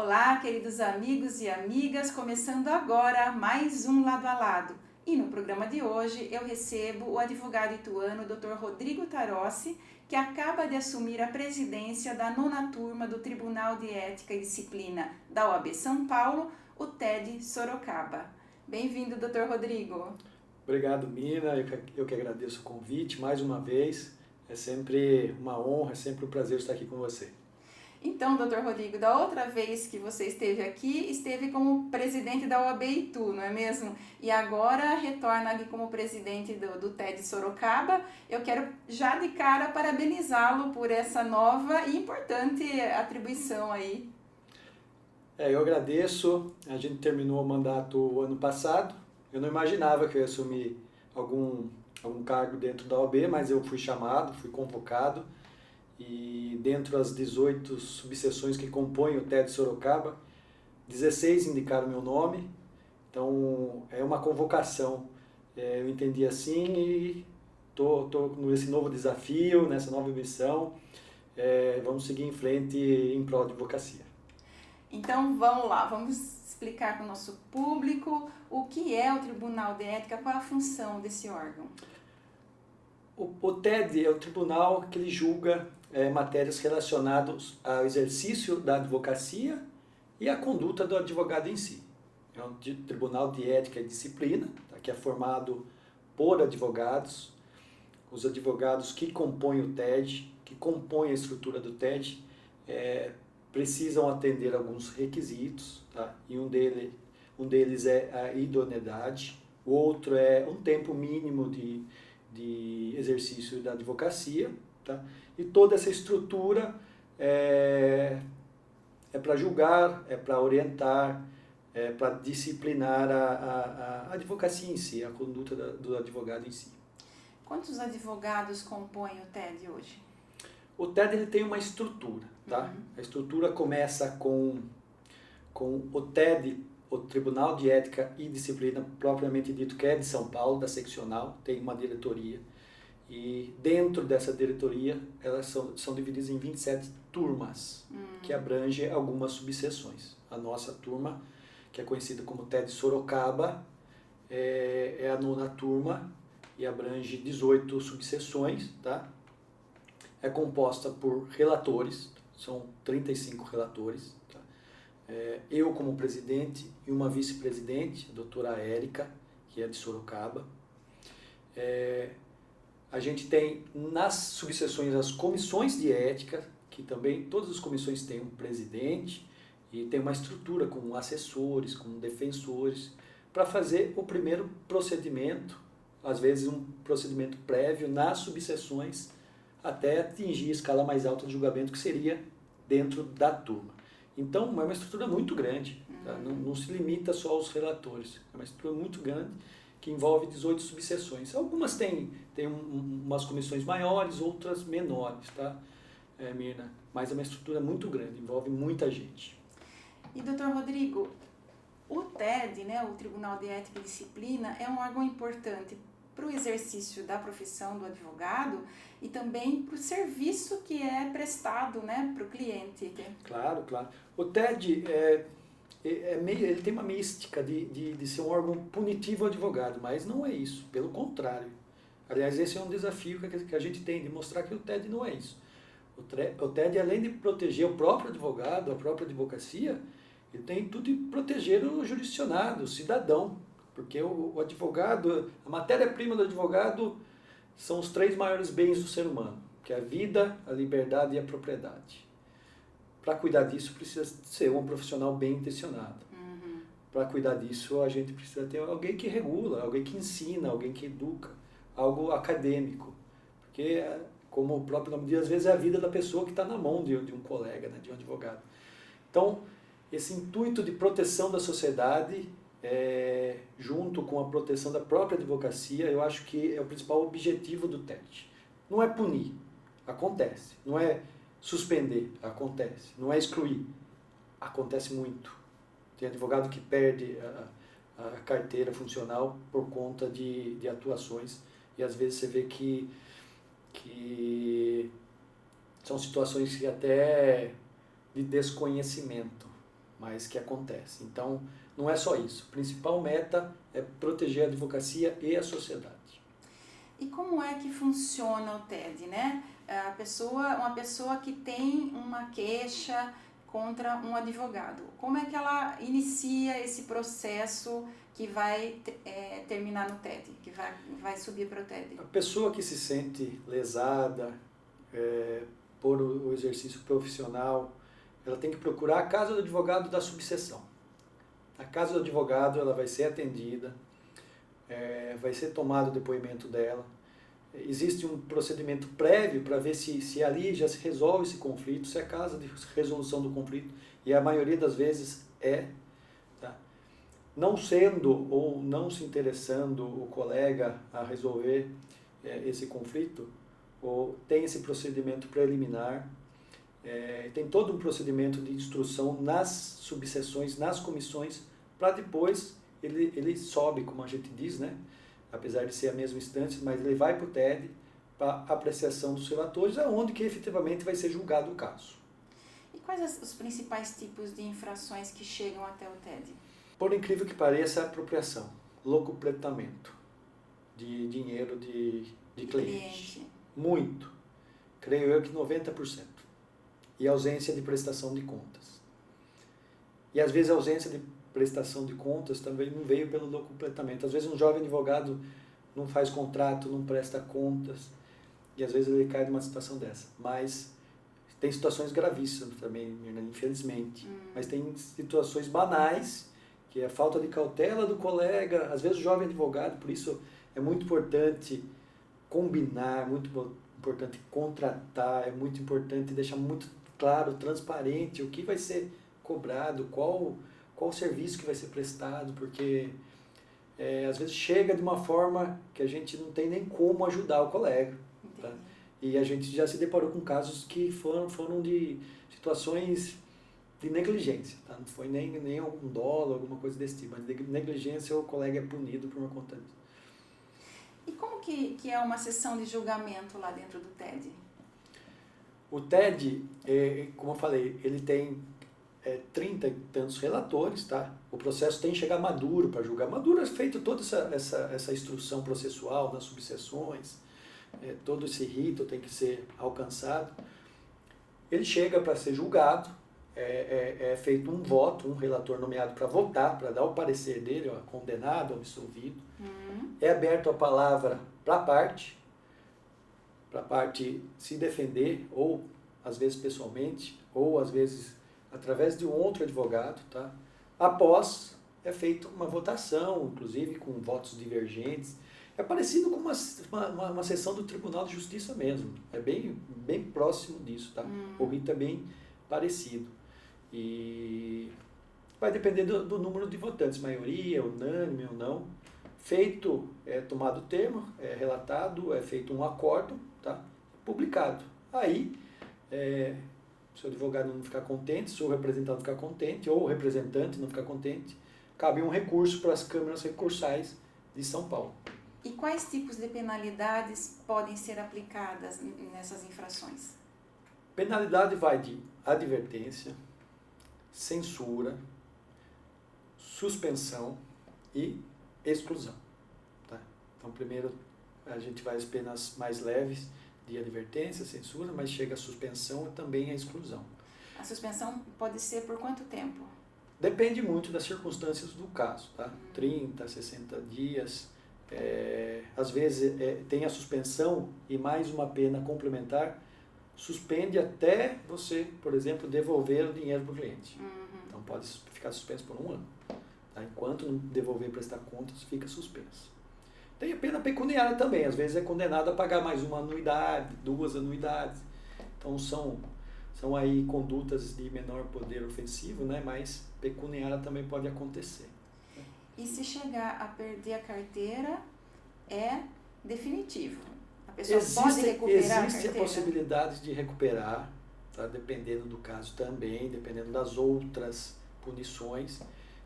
Olá, queridos amigos e amigas, começando agora mais um Lado a Lado. E no programa de hoje eu recebo o advogado ituano Dr. Rodrigo Tarossi, que acaba de assumir a presidência da 9ª turma do Tribunal de Ética e Disciplina da OAB São Paulo, o TED Sorocaba. Bem-vindo, Dr. Rodrigo. Obrigado, Mina. Eu que agradeço o convite mais uma vez. É sempre uma honra, é sempre um prazer estar aqui com você. Então, Dr. Rodrigo, da outra vez que você esteve aqui, esteve como presidente da OAB Itu, não é mesmo? E agora retorna aqui como presidente do TED Sorocaba. Eu quero já de cara parabenizá-lo por essa nova e importante atribuição aí. Eu agradeço. A gente terminou o mandato ano passado. Eu não imaginava que eu ia assumir algum cargo dentro da OAB, mas eu fui chamado, fui convocado. E dentro das 18 subseções que compõem o TED Sorocaba, 16 indicaram meu nome. Então, é uma convocação. Eu entendi assim e estou nesse novo desafio, nessa nova missão. Vamos seguir em frente em prol de advocacia. Então, vamos lá, vamos explicar para o nosso público o que é o Tribunal de Ética, qual a função desse órgão. O TED é o tribunal que ele julga matérias relacionadas ao exercício da advocacia e à conduta do advogado em si. É um tribunal de ética e disciplina, tá, que é formado por advogados. Os advogados que compõem o TED, que compõem a estrutura do TED, precisam atender alguns requisitos, tá? E um deles é a idoneidade, o outro é um tempo mínimo de exercício da advocacia, tá? E toda essa estrutura é para julgar, é para orientar, é para disciplinar a advocacia em si, a conduta do advogado em si. Quantos advogados compõem o TED hoje? O TED ele tem uma estrutura, tá? A estrutura começa com o TED, o Tribunal de Ética e Disciplina, propriamente dito, que é de São Paulo, da seccional, tem uma diretoria. E dentro dessa diretoria, elas são divididas em 27 turmas, que abrangem algumas subseções. A nossa turma, que é conhecida como TED Sorocaba, é a 9ª turma e abrange 18 subseções, tá? É composta por relatores, são 35 relatores. Tá? Eu como presidente e uma vice-presidente, a doutora Érica, que é de Sorocaba. A gente tem nas subseções as comissões de ética, que também todas as comissões têm um presidente e tem uma estrutura com assessores, com defensores, para fazer o primeiro procedimento, às vezes um procedimento prévio nas subseções, até atingir a escala mais alta de julgamento, que seria dentro da turma. Então, é uma estrutura muito grande, tá? Não se limita só aos relatores, é uma estrutura muito grande que envolve 18 subseções. Algumas têm umas comissões maiores, outras menores, tá, Mirna? Mas é uma estrutura muito grande, envolve muita gente. E, doutor Rodrigo, o TED, né, o Tribunal de Ética e Disciplina, é um órgão importante para o exercício da profissão do advogado e também para o serviço que é prestado, né, para o cliente. Claro, claro. O TED ele tem uma mística de ser um órgão punitivo ao advogado, mas não é isso, pelo contrário. Aliás, esse é um desafio que a gente tem, de mostrar que o TED não é isso. O TED, além de proteger o próprio advogado, a própria advocacia, ele tem tudo de proteger o jurisdicionado, o cidadão. Porque o advogado, a matéria-prima do advogado são os 3 maiores bens do ser humano, que é a vida, a liberdade e a propriedade. Para cuidar disso, precisa ser um profissional bem intencionado. Para cuidar disso, a gente precisa ter alguém que regula, alguém que ensina, alguém que educa, algo acadêmico. Porque, como o próprio nome diz, às vezes é a vida da pessoa que está na mão de um colega, né, de um advogado. Então, esse intuito de proteção da sociedade, junto com a proteção da própria advocacia, eu acho que é o principal objetivo do TED. Não é punir, acontece. Não é suspender, acontece. Não é excluir, acontece muito. Tem advogado que perde a carteira funcional por conta de atuações, e às vezes você vê que são situações que até de desconhecimento. mas que acontece. Então, não é só isso. A principal meta é proteger a advocacia e a sociedade. E como é que funciona o TED, né? Uma pessoa que tem uma queixa contra um advogado, como é que ela inicia esse processo que vai terminar no TED, que vai subir para o TED? A pessoa que se sente lesada por o exercício profissional, ela tem que procurar a casa do advogado da subseção. A casa do advogado, ela vai ser atendida, vai ser tomado o depoimento dela. Existe um procedimento prévio para ver se ali já se resolve esse conflito, se é a casa de resolução do conflito, e a maioria das vezes tá? Não sendo ou não se interessando o colega a resolver esse conflito, ou tem esse procedimento preliminar, tem todo um procedimento de instrução nas subseções, nas comissões, para depois ele sobe, como a gente diz, né? Apesar de ser a mesma instância, mas ele vai para o TED para apreciação dos relatores, aonde que efetivamente vai ser julgado o caso. E quais os principais tipos de infrações que chegam até o TED? Por incrível que pareça, a apropriação, locupletamento de dinheiro de cliente. Muito. Creio eu que 90%. E ausência de prestação de contas. E às vezes a ausência de prestação de contas também não veio pelo locupletamento. Às vezes um jovem advogado não faz contrato, não presta contas, e às vezes ele cai numa situação dessa. Mas tem situações gravíssimas também, infelizmente. Mas tem situações banais, que é a falta de cautela do colega, às vezes o jovem advogado, por isso é muito importante combinar, muito importante contratar, é muito importante deixar muito claro, transparente o que vai ser cobrado, qual o serviço que vai ser prestado, porque às vezes chega de uma forma que a gente não tem nem como ajudar o colega. Tá? E a gente já se deparou com casos que foram de situações de negligência. Tá? Não foi nem algum dolo, alguma coisa desse tipo, mas de negligência o colega é punido por uma conta disso. E como que é uma sessão de julgamento lá dentro do TED? O TED, como eu falei, ele tem 30 e tantos relatores, tá? O processo tem que chegar maduro para julgar. Maduro é feito toda essa instrução processual nas subseções, todo esse rito tem que ser alcançado. Ele chega para ser julgado, é feito um voto, um relator nomeado para votar, para dar o parecer dele, condenado ou absolvido. É aberto a palavra para a parte se defender, ou às vezes pessoalmente, ou às vezes através de um outro advogado, tá? Após é feita uma votação, inclusive com votos divergentes. É parecido com uma sessão do Tribunal de Justiça mesmo. É bem próximo disso, tá? O rito é bem parecido. E vai depender do número de votantes, maioria, unânime ou não. Feito, tomado o termo, relatado, é feito um acórdão, tá? Publicado. Aí, se o advogado não ficar contente, se o representado não ficar contente, ou o representante não ficar contente, cabe um recurso para as câmaras recursais de São Paulo. E quais tipos de penalidades podem ser aplicadas nessas infrações? Penalidade vai de advertência, censura, suspensão e exclusão. Tá? Então, primeiro a gente vai às penas mais leves, de advertência, censura, mas chega a suspensão e também a exclusão. A suspensão pode ser por quanto tempo? Depende muito das circunstâncias do caso, tá? 30, 60 dias, às vezes tem a suspensão e mais uma pena complementar, suspende até você, por exemplo, devolver o dinheiro para o cliente. Então pode ficar suspenso por 1 ano. Tá? Enquanto não devolver e prestar contas, fica suspenso. Tem a pena pecuniária também, às vezes é condenado a pagar mais uma anuidade, 2 anuidades. Então são aí condutas de menor poder ofensivo, né? Mas pecuniária também pode acontecer. E se chegar a perder a carteira, é definitivo? A pessoa pode recuperar a carteira? Existe a possibilidade de recuperar, tá? Dependendo do caso também, dependendo das outras punições.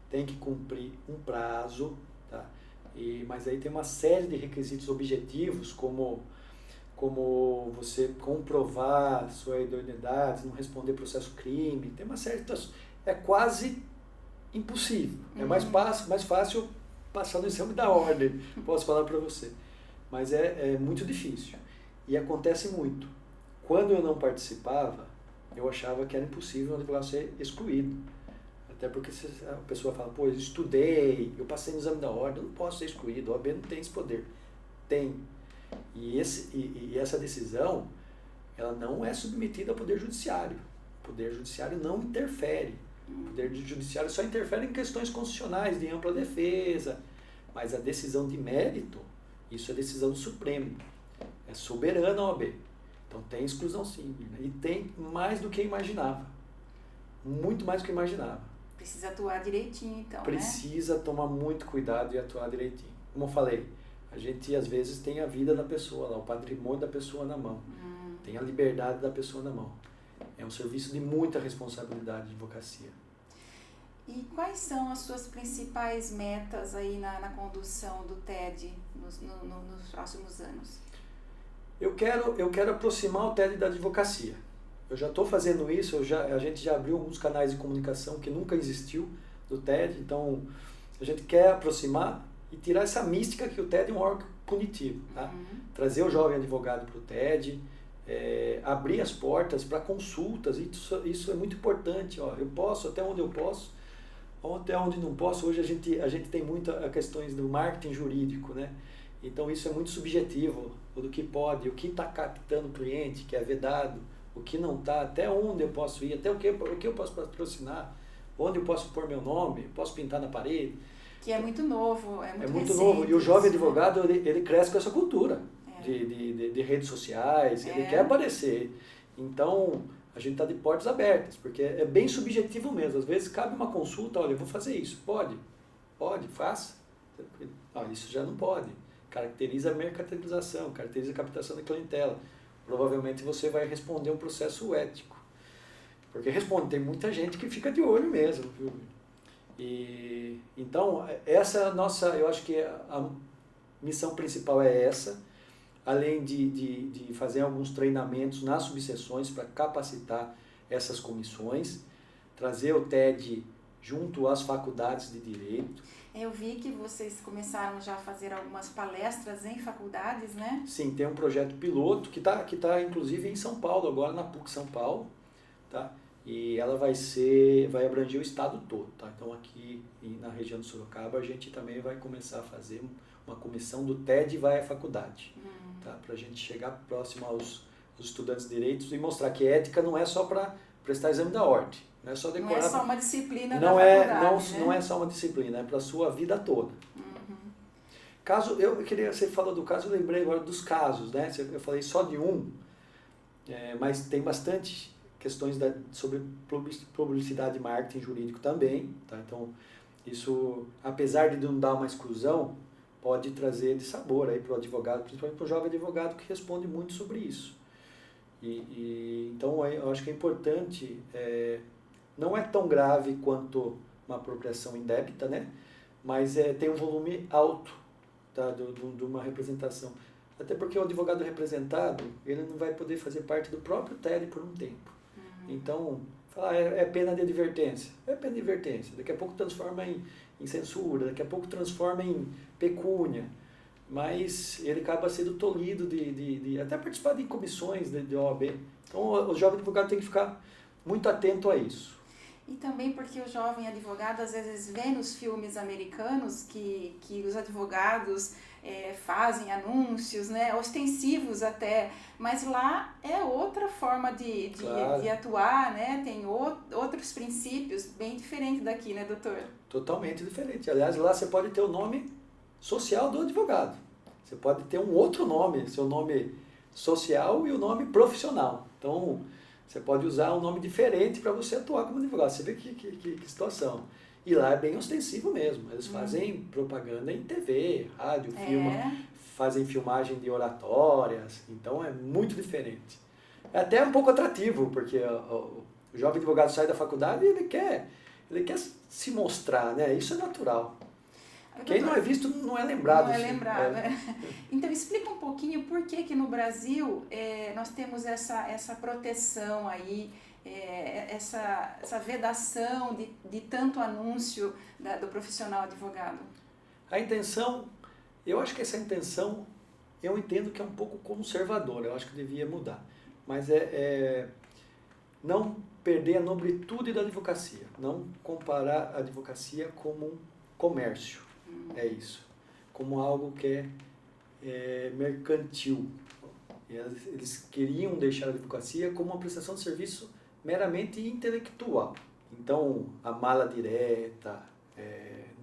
Tem que cumprir um prazo, tá? Mas aí tem uma série de requisitos objetivos, como você comprovar sua idoneidade, não responder processo crime, tem uma série de... é quase impossível. É mais fácil passar no exame da ordem, posso falar para você. Mas é muito difícil. E acontece muito. Quando eu não participava, eu achava que era impossível um advogado ser excluído. Até porque a pessoa fala, pô, eu estudei, eu passei no exame da ordem, eu não posso ser excluído, a OAB não tem esse poder. Tem. E essa decisão, ela não é submetida ao Poder Judiciário. O Poder Judiciário não interfere. O Poder Judiciário só interfere em questões constitucionais, de ampla defesa. Mas a decisão de mérito, isso é decisão do Supremo. É soberana a OAB. Então tem exclusão sim. E tem mais do que imaginava. Muito mais do que imaginava. Precisa atuar direitinho, então, Precisa tomar muito cuidado e atuar direitinho. Como eu falei, a gente às vezes tem a vida da pessoa lá, o patrimônio da pessoa na mão. Tem a liberdade da pessoa na mão. É um serviço de muita responsabilidade de advocacia. E quais são as suas principais metas aí na condução do TED nos próximos anos? Eu quero aproximar o TED da advocacia. Eu já estou fazendo isso, a gente já abriu alguns canais de comunicação que nunca existiu do TED, então a gente quer aproximar e tirar essa mística que o TED é um órgão punitivo. Tá? Trazer o jovem advogado para o TED, abrir as portas para consultas, isso é muito importante. Ó, eu posso, até onde eu posso, até onde não posso. Hoje a gente tem muitas questões do marketing jurídico, né? Então isso é muito subjetivo, do que pode, o que está captando o cliente, que é vedado, o que não está, até onde eu posso ir, até o que eu posso patrocinar, onde eu posso pôr meu nome, posso pintar na parede. Que é muito novo, é muito recente, novo. E o jovem isso, advogado, ele cresce com essa cultura de redes sociais, ele quer aparecer. Então, a gente está de portas abertas, porque é bem subjetivo mesmo. Às vezes cabe uma consulta, olha, eu vou fazer isso. Pode, faça. Isso já não pode. Caracteriza a mercantilização, caracteriza a captação da clientela. Provavelmente você vai responder um processo ético. Porque tem muita gente que fica de olho mesmo, viu? E então, essa é a nossa, eu acho que a missão principal é essa, além de fazer alguns treinamentos nas subseções para capacitar essas comissões, trazer o TED junto às faculdades de direito. Eu vi que vocês começaram já a fazer algumas palestras em faculdades, né? Sim, tem um projeto piloto que tá inclusive em São Paulo, agora na PUC São Paulo, tá? E ela vai abranger o estado todo, tá? Então aqui na região de Sorocaba a gente também vai começar a fazer uma comissão do TED vai à faculdade, tá? Para a gente chegar próximo aos estudantes de direitos e mostrar que ética não é só para prestar exame da ordem, não é só decorar. Não é só uma disciplina da faculdade, né? Não é só uma disciplina, é para a sua vida toda. Você falou do caso, eu lembrei agora dos casos, né? Eu falei só de um, mas tem bastante questões sobre publicidade e marketing jurídico também, tá? Então, isso, apesar de não dar uma exclusão, pode trazer de sabor aí para o advogado, principalmente para o jovem advogado que responde muito sobre isso. Então, eu acho que é importante, não é tão grave quanto uma apropriação indébita, né? Mas tem um volume alto, tá? de uma representação. Até porque o advogado representado, ele não vai poder fazer parte do próprio TED por um tempo. Então, falar é pena de advertência. É pena de advertência. Daqui a pouco transforma em censura, daqui a pouco transforma em pecúnia. Mas ele acaba sendo tolhido de até participar de comissões de OAB. Então, o jovem advogado tem que ficar muito atento a isso. E também porque o jovem advogado às vezes vê nos filmes americanos que os advogados fazem anúncios, né, ostensivos até, mas lá é outra forma de atuar, né, tem outros princípios bem diferentes daqui, né, doutor? Totalmente diferente. Aliás, lá você pode ter o nome social do advogado. Você pode ter um outro nome, seu nome social e o nome profissional. Então, você pode usar um nome diferente para você atuar como advogado. Você vê que situação. E lá é bem ostensivo mesmo. Eles fazem propaganda em TV, rádio, fazem filmagem de oratórias. Então é muito diferente. É até um pouco atrativo, porque o jovem advogado sai da faculdade e ele quer se mostrar, né? Isso é natural. Quem não é visto não é lembrado. Não é lembrado. Então, explica um pouquinho por que no Brasil nós temos essa proteção aí essa vedação de tanto anúncio do profissional advogado? A intenção, eu acho que essa intenção, eu entendo que é um pouco conservadora, eu acho que devia mudar. Mas não perder a nobritude da advocacia, não comparar a advocacia como um comércio, é isso, como algo que é mercantil. Eles queriam deixar a advocacia como uma prestação de serviço meramente intelectual. Então, a mala direta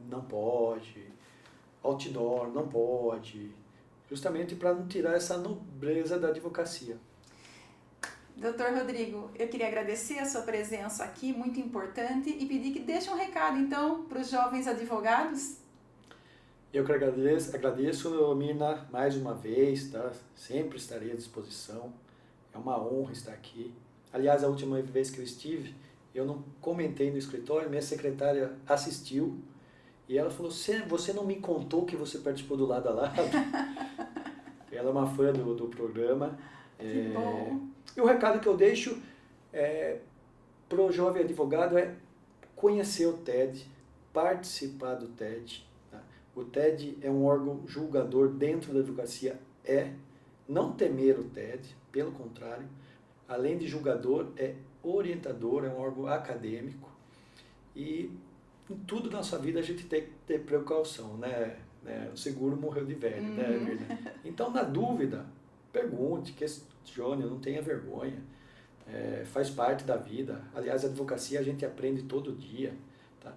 não pode, outdoor não pode, justamente para não tirar essa nobreza da advocacia. Doutor Rodrigo, eu queria agradecer a sua presença aqui, muito importante, e pedir que deixe um recado, então, para os jovens advogados. Eu que agradeço, Mirna, mais uma vez, tá? Sempre estarei à disposição, é uma honra estar aqui. Aliás, a última vez que eu estive, eu não comentei no escritório, minha secretária assistiu, e ela falou, você não me contou que você participou do Lado a Lado? Ela é uma fã do programa. Que bom! E o recado que eu deixo para o jovem advogado é conhecer o TED, participar do TED. Tá? O TED é um órgão julgador dentro da advocacia, não temer o TED, pelo contrário, além de julgador, é orientador, é um órgão acadêmico e em tudo na sua vida a gente tem que ter precaução, né? O seguro morreu de velho, né, Mirna? Então, na dúvida, pergunte, questione, não tenha vergonha, faz parte da vida. Aliás, a advocacia a gente aprende todo dia. Tá?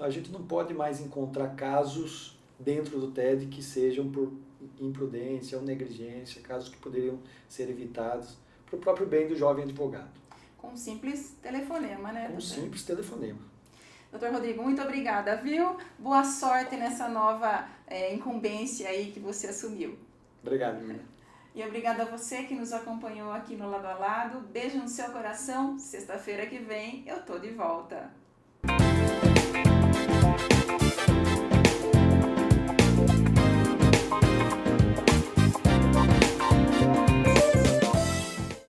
A gente não pode mais encontrar casos dentro do TED que sejam por imprudência ou negligência, casos que poderiam ser evitados para o próprio bem do jovem advogado. Com um simples telefonema, né? Com um simples telefonema. Doutor Rodrigo, muito obrigada, viu? Boa sorte nessa nova incumbência aí que você assumiu. Obrigado, Mirna. E obrigada a você que nos acompanhou aqui no Lado a Lado. Beijo no seu coração. Sexta-feira que vem eu tô de volta.